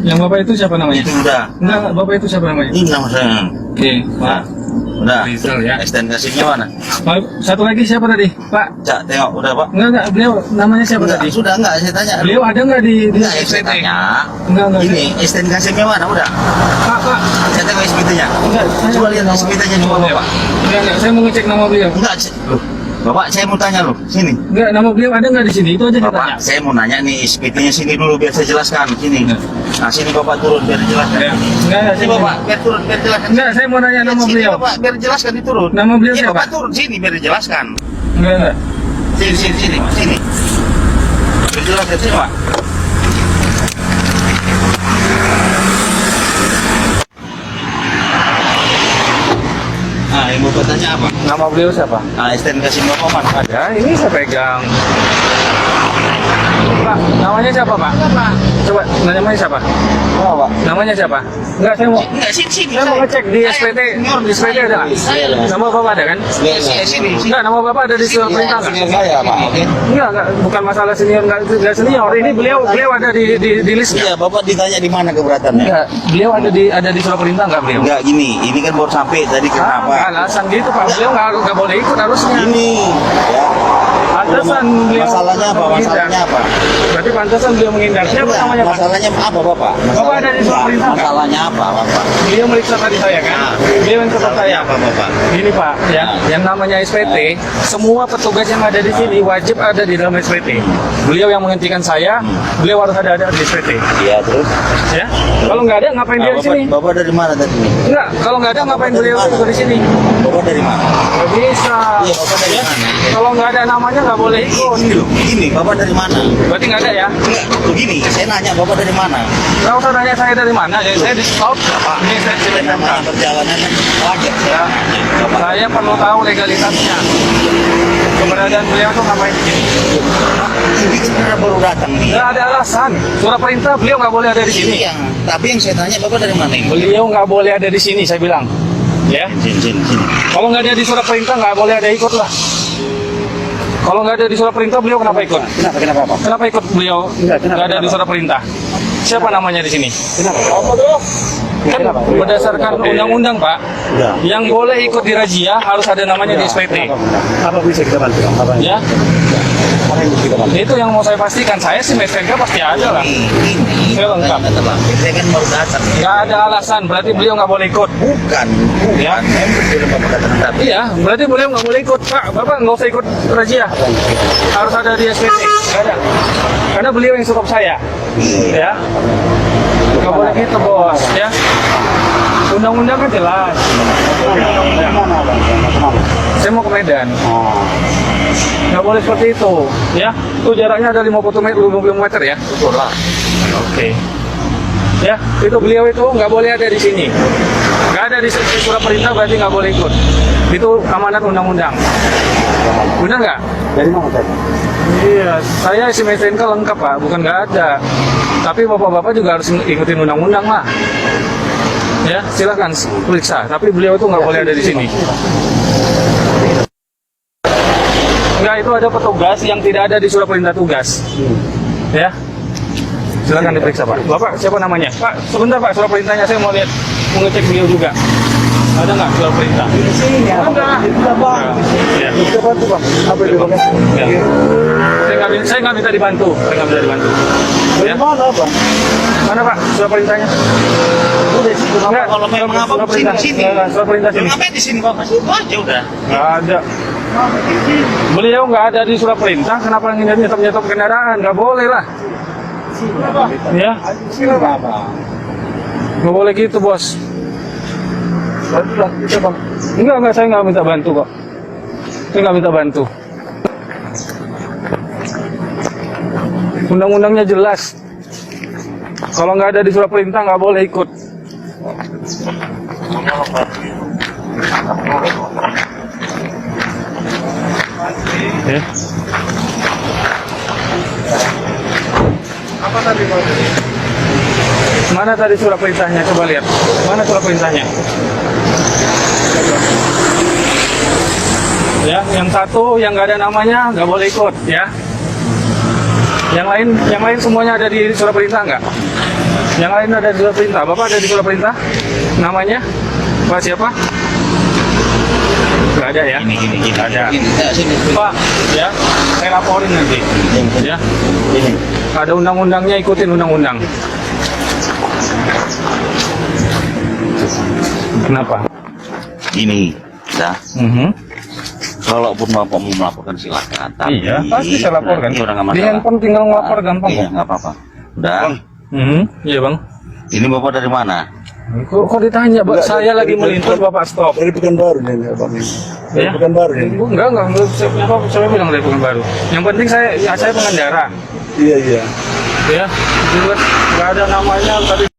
Yang bapak itu siapa namanya? Itu udah. Enggak, bapak itu siapa namanya? Ini nama saya. Oke, Nah, udah. Rizal ya. STNK SIM-nya mana? Pak, satu lagi siapa tadi? Pak? Cak, tengok udah Pak. Enggak, beliau namanya siapa Enggak, tadi? sudah enggak saya tanya. Beliau ada nggak di Enggak, saya SPT? tanya. Enggak. Ini STNK SIM-nya mana? Udah. Pak. Saya tengok SPT-nya. Enggak, Coba lihat SPT-nya di bawah Pak. Enggak, saya mau ngecek nama beliau. Enggak, loh. Bapak, saya mau tanya loh, sini. Enggak, nama beliau ada nggak di sini? Itu aja saya tanya. Bapak, saya mau nanya nih SPT-nya sini dulu biar saya jelaskan. Sini. Nah, sini Bapak turun biar jelaskan. Enggak, Sini Bapak, biar turun biar jelaskan. Enggak, saya mau nanya nama Sini beliau. Bapak, biar jelaskan diturun. Nama beliau Iya, siapa? Bapak turun sini biar dijelaskan. Enggak. Sini, Pak, sini. Biar jelaskan sini, Pak. Nah, yang Bapak tanya apa? Nama beliau siapa? Nah, STNK SIM Bapak mana? Ada, ini saya pegang. Pak, namanya siapa, Pak? Coba, namanya siapa? Oh, Pak. Namanya siapa? Enggak, saya mau Enggak, sini. saya mau ngecek di SPT. Di SPT ada nggak? Nama Bapak ada kan? Sini. Enggak, nama Bapak ada di surat perintah nggak? Senior saya, Pak. Oke. Enggak, bukan masalah senior, enggak senior. Ini beliau ada di list Iya, nggak? Bapak ditanya di mana keberatannya? Enggak, beliau ada di surat perintah nggak beliau? Enggak gini, ini kan baru sampai tadi kenapa? Alasan gitu, Pak. Beliau nggak boleh ikut harusnya. Ini, ya. Pantesan beliau Masalahnya apa? menghindar. Masalahnya apa? Berarti pantesan beliau menghindar. Siapa Enggak, namanya, Pak? masalahnya apa, Bapak? Bapak ada di surat perintah nggak? Masalahnya apa, Bapak? Beliau meriksa tadi saya kan? Beliau yang tetap saya. Apa, Bapak? Gini Pak, ya, yang namanya SPT, semua petugas yang ada di sini wajib ada di dalam SPT. Beliau yang menghentikan saya, beliau harus ada di SPT. Iya, terus? Ya, kalau nggak ada ngapain dia di sini? Bapak dari mana tadi? Enggak, kalau nggak ada ngapain beliau juga di sini? Bapak dari mana? Nggak bisa. Iya, Bapak dari mana? Kalau nggak ada namanya nggak boleh ikut. Gini, Bapak dari mana? Berarti nggak ada ya? Enggak, begini, saya nanya Bapak dari mana? Nggak usah nanya saya dari mana, ya saya di stop. Ini saya ceritakan. Namanya perjalanan wajar Ya, saya perlu tahu legalitasnya. Keberadaan beliau tuh ngapain di sini? Ini sebenarnya baru datang nih. Nggak ada alasan. Surat perintah beliau nggak boleh ada di sini. Yang, tapi yang saya tanya Bapak dari mana ini? Beliau nggak boleh ada di sini, saya bilang. Ya. Sini. Kalau nggak ada di surat perintah nggak boleh ada ikut lah. Kalau nggak ada di surat perintah beliau kenapa ikut? Kenapa Pak? Kenapa ikut beliau nggak ada di surat perintah? Siapa namanya di sini? Kan berdasarkan undang-undang Pak, yang boleh ikut di razia harus ada namanya di SPT. Apa bisa kita bantu? Ya, Apa yang bisa kita bantu? itu yang mau saya pastikan. Saya sih SPT pasti ada lah. Saya lengkap. Saya kan baru datang. Nggak ada alasan, berarti beliau nggak boleh ikut. Bukan. Ya. Saya betul Bapak datang tadi. Iya, berarti beliau nggak boleh ikut. Pak, Bapak nggak usah ikut razia. Harus ada di SPT. Nggak ada. Karena beliau yang stop saya. Ya. Nggak boleh gitu, Bos. Ya. Undang-undang kan jelas. Saya mau ke Medan. Nggak boleh seperti itu. Ya. Itu jaraknya ada 50 meter ya. Betul lah. Oke. Ya, itu beliau itu nggak boleh ada di sini. Nggak ada di surat perintah berarti nggak boleh ikut. Itu amanat undang-undang. Benar nggak? Dari mana tadi? Iya, saya SIM STNK lengkap Pak, bukan nggak ada. Tapi bapak-bapak juga harus ikutin undang-undang lah. Ya, silakan periksa. Tapi beliau itu nggak boleh ada di sini. Enggak, itu ada petugas yang tidak ada di surat perintah tugas. Ya. Silakan diperiksa Pak. Bapak siapa namanya? Pak, sebentar Pak, surat perintahnya saya mau lihat, mau ngecek beliau juga. Ada nggak surat perintah? Di sini ya. Ada. Ya. Siapa tuh Pak? Apa itu Pak? Ya. Saya nggak minta dibantu. Saya nggak minta dibantu. Ya. Mana Pak? Mana Pak surat perintahnya? Udah situ Bapak. Enggak, Kalau memang apa surat perintah. sini. Enggak, surat perintah sini. Ngapain di sini Bapak? Situ aja udah. Nggak ada. Beliau nggak ada di surat perintah. Kenapa nyetop kendaraan? Nggak boleh lah. Ya. Nggak boleh gitu Bos. Enggak, saya nggak minta bantu kok. Saya nggak minta bantu. Undang-undangnya jelas. Kalau nggak ada di surat perintah nggak boleh ikut. Ya. Apa tadi Pak? Mana tadi surat perintahnya? Coba lihat. Mana surat perintahnya? Ya, yang satu yang nggak ada namanya nggak boleh ikut, ya. Yang lain semuanya ada di surat perintah nggak? Yang lain ada di surat perintah. Bapak ada di surat perintah? Namanya? Pak siapa? Nggak ada ya? Gini. Ada. Sini. Pak, ya, saya laporin nanti. Ya, Ini. ada undang-undangnya, ikutin undang-undang. Kenapa? Ini. Ya. Mhm. Kalaupun bapak mau melaporkan silakan. Tapi Iya, pasti saya laporkan. Ini udah nggak Di masalah. handphone tinggal ngelapor gampang Iya, kok. nggak apa-apa. Udah. Mhm. Iya bang. Ini bapak dari mana? Kok ditanya, Pak? Saya lagi melintas, Bapak stop. Dari Pekanbaru nih, Bang. Ya? Pekanbaru ini. Enggak, saya bilang dari Pekanbaru. Yang penting saya pengendara. Iya. Ya, nggak ada namanya tadi.